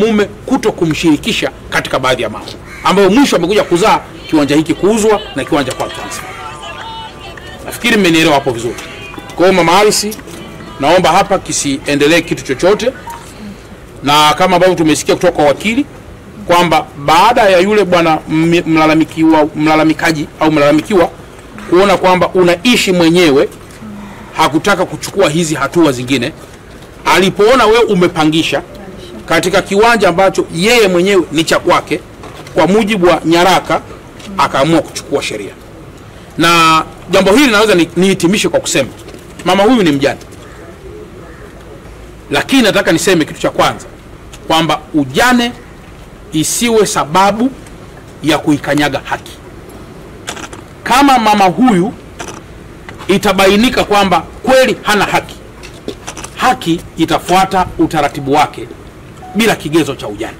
mume kuto kumshirikisha katika baadhi ya mambo ambayo mwisho amekuja kuzaa kiwanja hiki kuuzwa na kiwanja kwa transfer. Nafikiri mmenielewa hapo vizuri. Kwa hiyo mama harusi, naomba hapa kisiendelee kitu chochote, na kama ambavyo tumesikia kutoka kwa wakili kwamba baada ya yule bwana mlalamikaji au mlalamikiwa kuona kwamba unaishi mwenyewe, hakutaka kuchukua hizi hatua zingine, alipoona wewe umepangisha katika kiwanja ambacho yeye mwenyewe ni cha kwake kwa mujibu wa nyaraka, akaamua kuchukua sheria. Na jambo hili naweza nihitimishe kwa kusema mama huyu ni mjane, lakini nataka niseme kitu cha kwanza kwamba ujane isiwe sababu ya kuikanyaga haki. Kama mama huyu itabainika kwamba kweli hana haki, haki itafuata utaratibu wake bila kigezo cha ujane.